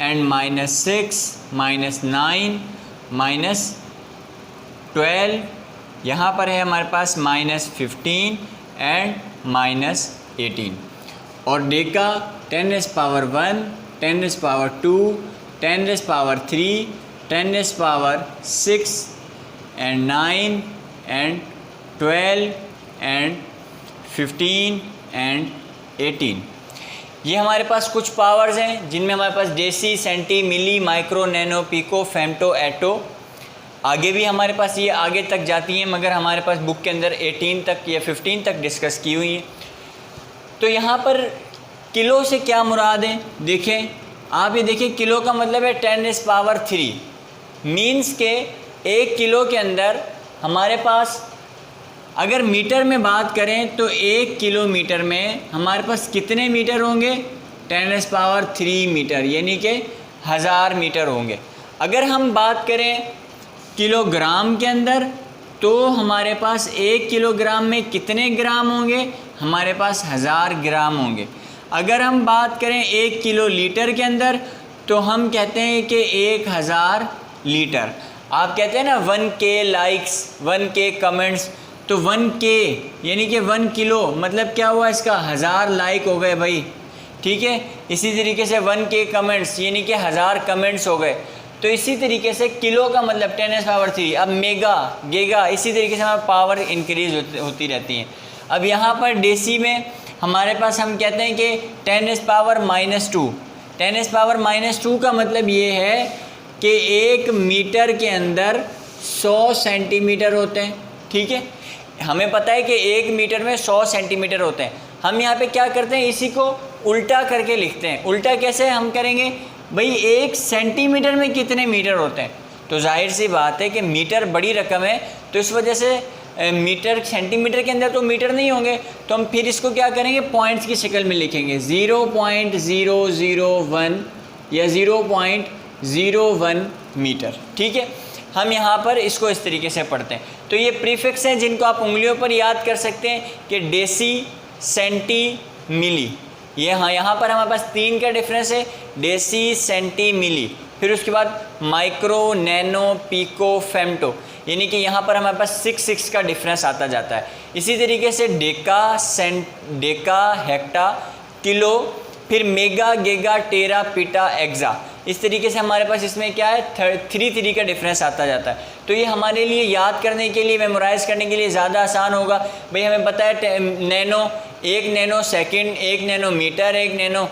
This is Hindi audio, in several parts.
एंड -6 -9 -12, यहाँ पर है हमारे पास -15 एंड -18। और Deka 10⁻1, 10⁻2, 10⁻3, 10⁻6 and 9 and 12 and 15 and 18। ये हमारे पास कुछ पावर्स हैं जिनमें हमारे पास deci, centi, milli, micro, nano, pico, femto, एटो, आगे भी हमारे पास ये आगे तक जाती हैं, मगर हमारे पास बुक के अंदर 18 तक या 15 तक डिस्कस की हुई हैं। तो यहाँ पर किलो से क्या मुराद है, देखें आप, ये देखिए किलो का मतलब है 10⁻3, मीन्स के 1 किलो के अंदर हमारे पास, अगर मीटर में बात करें तो 1 किलोमीटर में हमारे पास कितने मीटर होंगे, 10⁻3 मीटर, यानी कि 1000 मीटर होंगे। अगर हम बात करें किलोग्राम के अंदर तो हमारे पास 1 किलोग्राम में कितने ग्राम होंगे, हमारे पास 1000 ग्राम होंगे। अगर हम बात करें 1 किलो लीटर के अंदर तो हम कहते हैं कि 1000 लीटर। आप कहते हैं ना 1K लाइक्स, 1K कमेंट्स, तो 1K यानी कि 1 किलो मतलब क्या हुआ, इसका 1000 लाइक हो गए भाई, ठीक है। इसी तरीके से 1K कमेंट्स यानी कि 1000 कमेंट्स हो गए। तो इसी तरीके से किलो का मतलब 10⁻3। अब मेगा, गीगा, इसी तरीके से हमारी पावर इंक्रीज होती रहती हैं। अब यहाँ पर डेसी में हमारे पास हम कहते हैं कि 10⁻⁻2। 10⁻⁻2 का मतलब ये है कि 1 मीटर के अंदर 100 सेंटीमीटर होते हैं, ठीक है। हमें पता है कि 1 मीटर में 100 सेंटीमीटर होते हैं। हम यहाँ पे क्या करते हैं, इसी को उल्टा करके लिखते हैं। उल्टा कैसे हम करेंगे भाई, 1 सेंटीमीटर में कितने मीटर होते हैं, तो जाहिर सी बात है कि मीटर बड़ी रकम है, तो इस वजह से मीटर, सेंटीमीटर के अंदर तो मीटर नहीं होंगे, तो हम फिर इसको क्या करेंगे, पॉइंट्स की शक्ल में लिखेंगे, 0.001 या 0.01 मीटर, ठीक है। हम यहाँ पर इसको इस तरीके से पढ़ते हैं। तो ये प्रीफिक्स हैं जिनको आप उंगलियों पर याद कर सकते हैं कि डेसी, सेंटी, मिली। ये हाँ, यहाँ पर हमारे पास 3 का डिफरेंस है, डेसी, सेंटी, मिली। फिर उसके बाद माइक्रो, नैनो, पिको, फेम्टो, यानी कि यहाँ पर हमारे पास 6 का डिफरेंस आता जाता है। इसी तरीके से डेका, डेका, हेक्टा, किलो, फिर मेगा, गेगा, टेरा, पीटा, एक्सा, इस तरीके से हमारे पास इसमें क्या है, 3 का डिफरेंस आता जाता है। तो ये हमारे लिए याद करने के लिए, मेमोराइज़ करने के लिए ज़्यादा आसान होगा। भाई हमें पता है nano, 1 nanosecond, 1 nanometre, 1 nano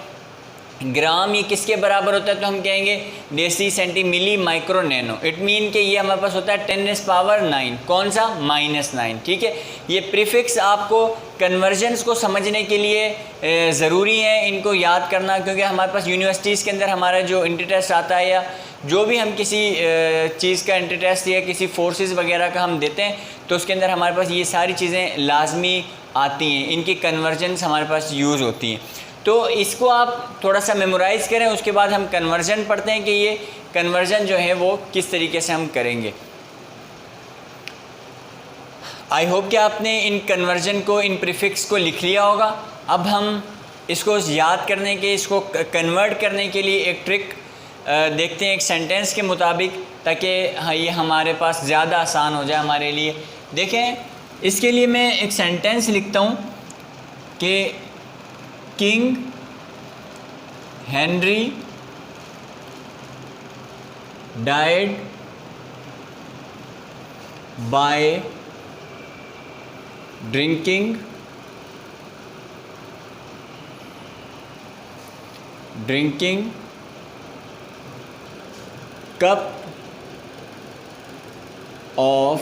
ग्राम, ये किसके बराबर होता है, तो हम कहेंगे deci, centi, milli, micro, nano. It mean कि ये हमारे पास होता है 10⁻9, कौन सा, -9, ठीक है। ये प्रीफिक्स आपको कन्वर्जन्स को समझने के लिए ज़रूरी है इनको याद करना, क्योंकि हमारे पास यूनिवर्सिटीज़ के अंदर हमारा जो इंटर टेस्ट आता है, या जो भी हम किसी चीज़ का इंटर टेस्ट या किसी फोर्सेस वगैरह का हम देते हैं, तो उसके अंदर हमारे पास ये सारी चीज़ें लाजमी आती हैं, इनकी कन्वर्जन्स हमारे पास यूज़ होती हैं। तो इसको आप थोड़ा सा मेमोराइज़ करें, उसके बाद हम कन्वर्जन पढ़ते हैं कि ये कन्वर्जन जो है वो किस तरीके से हम करेंगे। आई होप कि आपने इन कन्वर्जन को, इन प्रीफिक्स को लिख लिया होगा। अब हम इसको याद करने के, इसको कन्वर्ट करने के लिए एक ट्रिक देखते हैं एक सेंटेंस के मुताबिक, ताकि ये हमारे पास ज़्यादा आसान हो जाए हमारे लिए। देखें, इसके लिए मैं एक सेंटेंस लिखता हूँ कि king Henry died by drinking cup of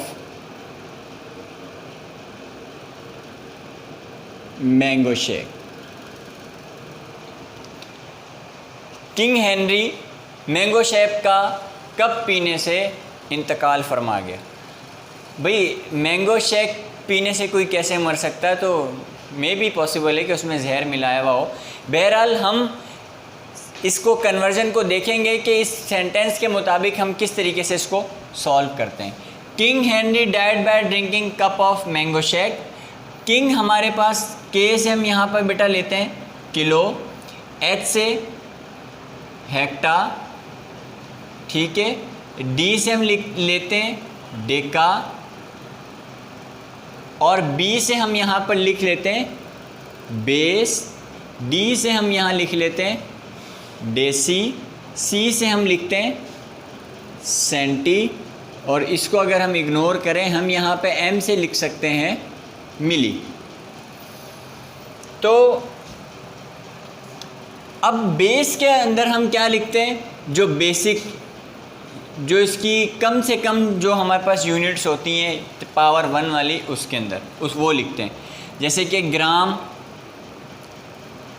mango shake. King Henry mango shake का कप पीने से इंतकाल फरमा गया। भाई मैंगो शेक पीने से कोई कैसे मर सकता है, तो मे भी पॉसिबल है कि उसमें जहर मिलाया हुआ हो। बहरहाल हम इसको कन्वर्जन को देखेंगे कि इस सेंटेंस के मुताबिक हम किस तरीके से इसको सॉल्व करते हैं। King Henry died by drinking cup of mango shake. King हमारे पास के से हम यहाँ पर बेटा लेते हैं किलो, एच से हेक्टा, ठीक है, डी से हम लेते हैं डेका, और बी से हम यहाँ पर लिख लेते हैं बेस, डी से हम यहाँ लिख लेते हैं डेसी, सी से हम लिखते हैं सेंटी, और इसको अगर हम इग्नोर करें हम यहाँ पे एम से लिख सकते हैं मिली। तो अब बेस के अंदर हम क्या लिखते हैं, जो बेसिक, जो इसकी कम से कम जो हमारे पास यूनिट्स होती हैं पावर 1 वाली, उसके अंदर वो लिखते हैं। जैसे कि ग्राम,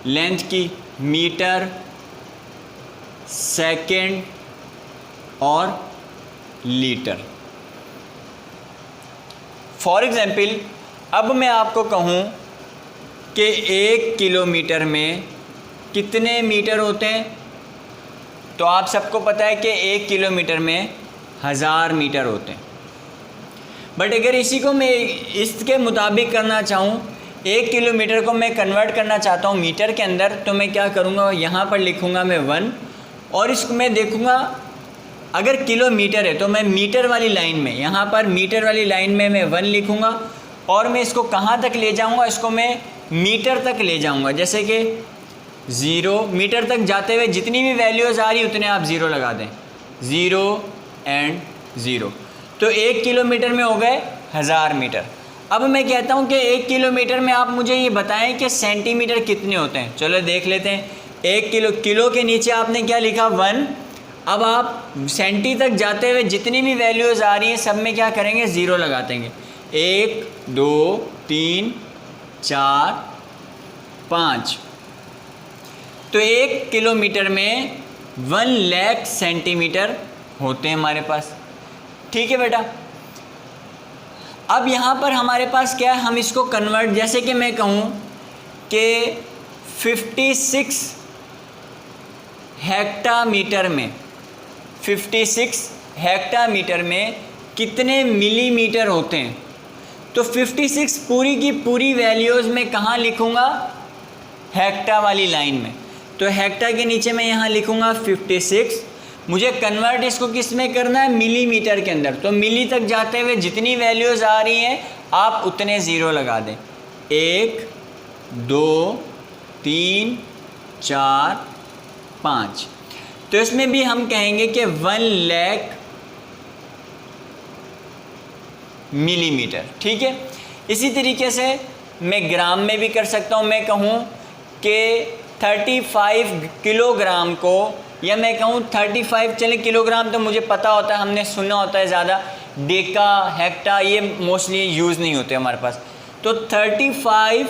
लेंथ की मीटर, सेकंड और लीटर। फॉर एग्जाम्पल अब मैं आपको कहूँ कि 1 किलोमीटर में कितने मीटर होते हैं, तो आप सबको पता है कि 1 किलोमीटर में 1000 मीटर होते हैं। बट अगर इसी को मैं इसके मुताबिक करना चाहूँ, 1 किलोमीटर को मैं कन्वर्ट करना चाहता हूँ मीटर के अंदर, तो मैं क्या करूँगा, यहाँ पर लिखूँगा मैं 1, और इसको मैं देखूँगा अगर किलोमीटर है तो मैं मीटर वाली लाइन में, यहाँ पर मीटर वाली लाइन में मैं 1 लिखूँगा, और मैं इसको कहाँ तक ले जाऊँगा, इसको मैं मीटर तक ले जाऊँगा। जैसे कि 0 मीटर तक जाते हुए जितनी भी वैल्यूज़ आ रही उतने आप 0 लगा दें, 0 एंड 0, तो 1 किलोमीटर में हो गए 1000 मीटर। अब मैं कहता हूँ कि 1 किलोमीटर में आप मुझे ये बताएं कि सेंटीमीटर कितने होते हैं। चलो देख लेते हैं। 1 किलो के नीचे आपने क्या लिखा, 1। अब आप सेंटी तक जाते हुए जितनी भी वैल्यूज़ आ रही हैं सब में क्या करेंगे, 0 लगा देंगे। 1 2 3 4 5, तो 1 किलोमीटर में 1 लाख सेंटीमीटर होते हैं हमारे पास। ठीक है बेटा। अब यहाँ पर हमारे पास क्या है, हम इसको कन्वर्ट, जैसे कि मैं कहूँ कि 56 हेक्टामीटर में, 56 हेक्टामीटर में कितने मिलीमीटर होते हैं, तो 56 पूरी की पूरी वैल्यूज़ में कहाँ लिखूँगा, हेक्टा वाली लाइन में। तो हेक्टा के नीचे मैं यहाँ लिखूँगा 56। मुझे कन्वर्ट इसको किस में करना है, मिलीमीटर के अंदर। तो मिली तक जाते हुए जितनी वैल्यूज़ आ रही हैं आप उतने 0 लगा दें। 1 2 3 4 5, तो इसमें भी हम कहेंगे कि 1 लाख मिलीमीटर। ठीक है। इसी तरीके से मैं ग्राम में भी कर सकता हूँ। मैं कहूँ कि 35 किलोग्राम को, या मैं कहूँ 35, चले किलोग्राम तो मुझे पता होता है, हमने सुना होता है ज़्यादा, डेका हेक्टा ये मोस्टली यूज़ नहीं होते हमारे पास। तो 35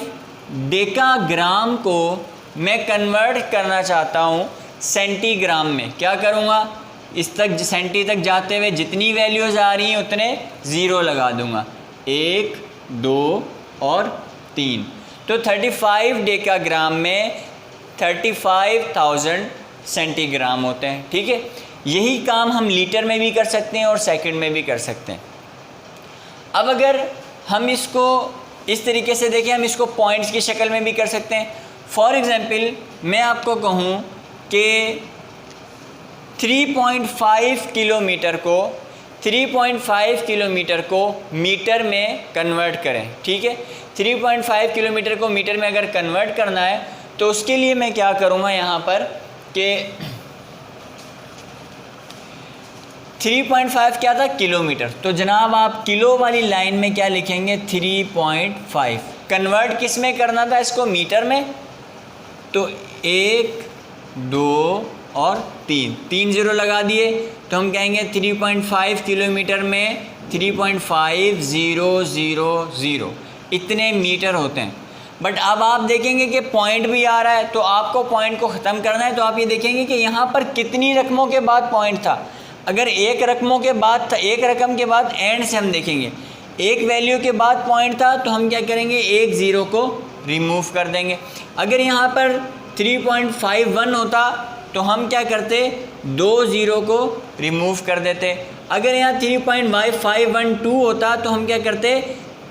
डेका ग्राम को मैं कन्वर्ट करना चाहता हूँ सेंटीग्राम में। क्या करूँगा, इस तक सेंटी तक जाते हुए जितनी वैल्यूज़ आ रही हैं उतने 0 लगा दूँगा। 1 2 और 3, तो 35 डेका ग्राम में 35,000 सेंटीग्राम होते हैं। ठीक है। यही काम हम लीटर में भी कर सकते हैं और सेकंड में भी कर सकते हैं। अब अगर हम इसको इस तरीके से देखें, हम इसको पॉइंट्स की शक्ल में भी कर सकते हैं। फॉर एग्जांपल मैं आपको कहूँ कि 3.5 किलोमीटर को मीटर में कन्वर्ट करें। ठीक है। 3.5 किलोमीटर को मीटर में अगर कन्वर्ट करना है तो उसके लिए मैं क्या करूँगा, यहाँ पर कि 3.5 क्या था, किलोमीटर। तो जनाब आप किलो वाली लाइन में क्या लिखेंगे, 3.5। कन्वर्ट किस में करना था इसको, मीटर में। तो 1 2 और 3 जीरो लगा दिए तो हम कहेंगे 3.5 किलोमीटर में 3.5000 इतने मीटर होते हैं। बट अब आप देखेंगे कि पॉइंट भी आ रहा है, तो आपको पॉइंट को ख़त्म करना है। तो आप ये देखेंगे कि यहाँ पर कितनी रकमों के बाद पॉइंट था। अगर एक रकमों के बाद था, एक रकम के बाद एंड से हम देखेंगे एक वैल्यू के बाद पॉइंट था, तो हम क्या करेंगे, एक ज़ीरो को रिमूव कर देंगे। अगर यहाँ पर 3.51 होता तो हम क्या करते, 2 ज़ीरो को रिमूव कर देते। अगर यहाँ 3.512 होता तो हम क्या करते,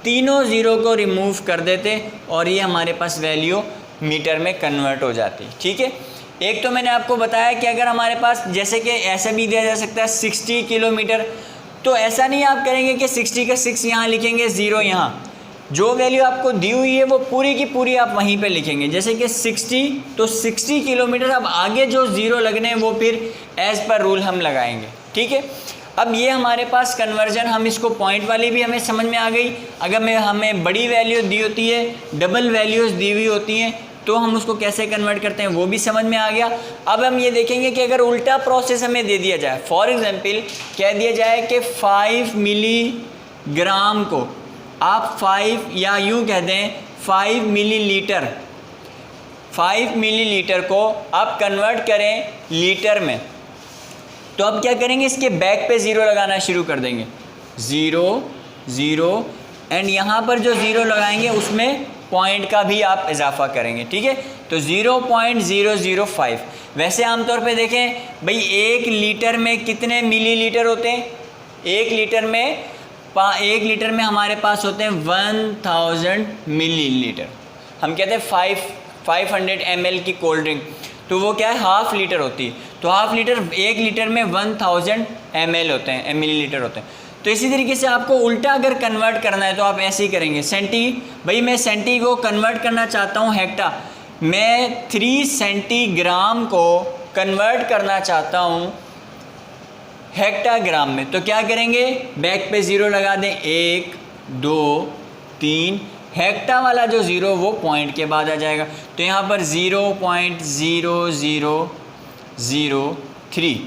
तीनों ज़ीरो को रिमूव कर देते और ये हमारे पास वैल्यू मीटर में कन्वर्ट हो जाती। ठीक है, एक तो मैंने आपको बताया कि अगर हमारे पास जैसे कि ऐसा भी दिया जा सकता है 60 किलोमीटर, तो ऐसा नहीं आप करेंगे कि 60 का 6 यहाँ लिखेंगे, ज़ीरो यहाँ। जो वैल्यू आपको दी हुई है वो पूरी की पूरी आप वहीं पे लिखेंगे। जैसे कि 60 तो 60 किलोमीटर, अब आगे जो ज़ीरो लगने हैं वो फिर एज़ पर रूल हम लगाएंगे। ठीक है, अब ये हमारे पास कन्वर्जन, हम इसको पॉइंट वाली भी हमें समझ में आ गई। अगर हमें बड़ी वैल्यू दी होती है, डबल वैल्यूज़ दी हुई होती हैं, तो हम उसको कैसे कन्वर्ट करते हैं वो भी समझ में आ गया। अब हम ये देखेंगे कि अगर उल्टा प्रोसेस हमें दे दिया जाए, फॉर एग्जांपल कह दिया जाए कि 5 मिलीग्राम को आप 5 या यूँ कह दें 5 मिलीलीटर, 5 मिलीलीटर को आप कन्वर्ट करें लीटर में, तो अब क्या करेंगे, इसके बैक पे ज़ीरो लगाना शुरू कर देंगे, 0 0 एंड यहाँ पर जो ज़ीरो लगाएंगे उसमें पॉइंट का भी आप इजाफा करेंगे। ठीक है, तो 0.005। वैसे आमतौर पे देखें भाई 1 लीटर में कितने मिलीलीटर होते हैं, 1 लीटर में हमारे पास होते हैं 1000 मिलीलीटर। हम कहते हैं 500 ml की कोल्ड ड्रिंक, तो वो क्या है, हाफ़ लीटर होती है। तो हाफ़ लीटर, 1 लीटर में 1000 ml होते हैं, मिलीलीटर होते हैं। तो इसी तरीके से आपको उल्टा अगर कन्वर्ट करना है तो आप ऐसे ही करेंगे। भाई मैं सेंटी को कन्वर्ट करना चाहता हूँ हेक्टा, मैं 3 सेंटीग्राम को कन्वर्ट करना चाहता हूँ हेक्टाग्राम में, तो क्या करेंगे, बैक पे ज़ीरो लगा दें, 1 2 3, हेक्टा वाला जो ज़ीरो वो पॉइंट के बाद आ जाएगा। तो यहाँ पर 0.0003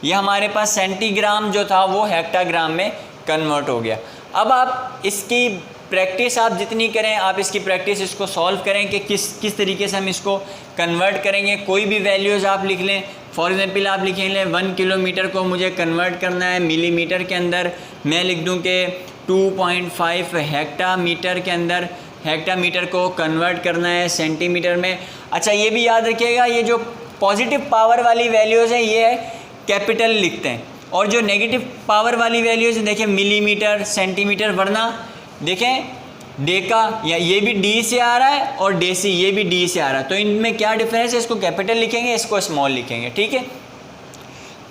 ये हमारे पास सेंटीग्राम जो था वो हेक्टाग्राम में कन्वर्ट हो गया। अब आप इसकी प्रैक्टिस आप जितनी करें, आप इसकी प्रैक्टिस इसको सॉल्व करें कि किस तरीके से हम इसको कन्वर्ट करेंगे। कोई भी वैल्यूज़ आप लिख लें, फॉर एग्जांपल आप लिख लें 1 किलोमीटर को मुझे कन्वर्ट करना है मिलीमीटर के अंदर, मैं लिख दूं कि 2.5 हेक्टामीटर के अंदर, हेक्टामीटर को कन्वर्ट करना है सेंटीमीटर में। अच्छा ये भी याद रखिएगा, ये जो पॉजिटिव पावर वाली वैल्यूज़ हैं ये है कैपिटल लिखते हैं, और जो नेगेटिव पावर वाली वैल्यूज़ देखें मिलीमीटर, सेंटीमीटर, वरना देखें डेका, या ये भी डी से आ रहा है और डेसी ये भी डी से आ रहा है, तो इनमें क्या डिफरेंस है, इसको कैपिटल लिखेंगे, इसको स्मॉल लिखेंगे। ठीक है,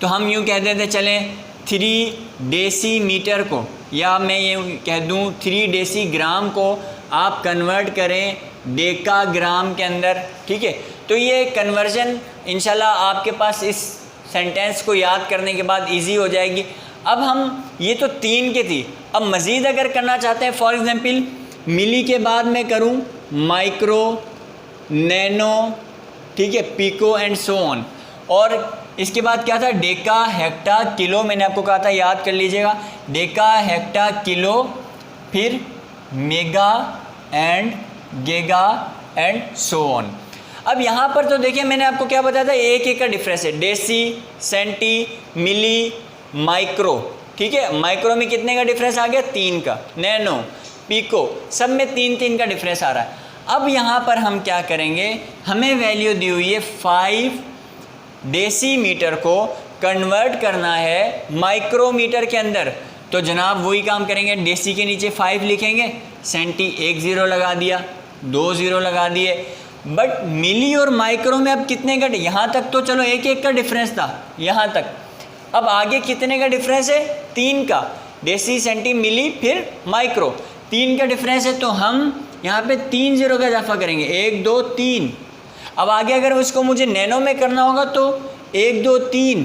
तो हम यूँ कह देते चलें 3 डेसीमीटर को, या मैं ये कह दूँ 3 डेसीग्राम को आप कन्वर्ट करें डेकाग्राम के अंदर। ठीक है, तो ये कन्वर्जन इंशाल्लाह आपके पास इस सेंटेंस को याद करने के बाद इजी हो जाएगी। अब हम ये तो 3 के थी, अब मज़ीद अगर करना चाहते हैं, फॉर एग्जांपल मिली के बाद मैं करूं माइक्रो, नैनो, ठीक है, पिको एंड सो ऑन, और इसके बाद क्या था, डेका, हेक्टा, किलो, मैंने आपको कहा था याद कर लीजिएगा, डेका, हेक्टा, किलो, फिर mega and giga and so on. अब यहाँ पर तो देखिए मैंने आपको क्या बताया था, एक का डिफरेंस है, डेसी, सेंटी, मिली, माइक्रो। ठीक है, माइक्रो में कितने का डिफरेंस आ गया, 3 का, नैनो, पिको, सब में 3 का डिफरेंस आ रहा है। अब यहाँ पर हम क्या करेंगे, हमें वैल्यू दी हुई है 5 डेसीमीटर को कन्वर्ट करना है माइक्रोमीटर के अंदर, तो जनाब वही काम करेंगे, डेसी के नीचे 5 लिखेंगे, सेंटी 1 ज़ीरो लगा दिया, 2 ज़ीरो लगा दिए। बट मिली और माइक्रो में अब कितने का, यहाँ तक तो चलो 1 का डिफरेंस था यहाँ तक, अब आगे कितने का डिफरेंस है, 3 का, डेसी, सेंटी, मिली, फिर माइक्रो, 3 का डिफरेंस है, तो हम यहाँ पे 3 ज़ीरो का इजाफा करेंगे, 1 2 3। अब आगे अगर उसको मुझे नैनो में करना होगा तो 1 2 3,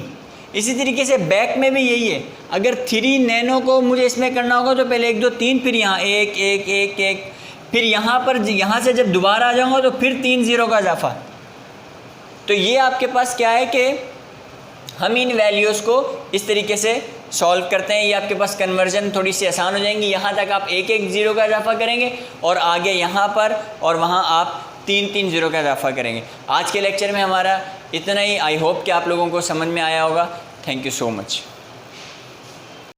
इसी तरीके से बैक में भी यही है। अगर 3 नैनो को मुझे इसमें करना होगा तो पहले 1 2 3, फिर यहाँ 1 1 1 1, फिर यहाँ पर यहाँ से जब दोबारा आ जाऊँगा तो फिर 3 0 का इजाफा। तो ये आपके पास क्या है कि हम इन वैल्यूज़ को इस तरीके से सॉल्व करते हैं। ये आपके पास कन्वर्जन थोड़ी सी आसान हो जाएंगी। यहाँ तक आप 1 1 0 का इजाफा करेंगे और आगे यहाँ पर और वहाँ आप 3 3 0 का इजाफा करेंगे। आज के लेक्चर में हमारा इतना ही। आई होप कि आप लोगों को समझ में आया होगा। Thank you so much.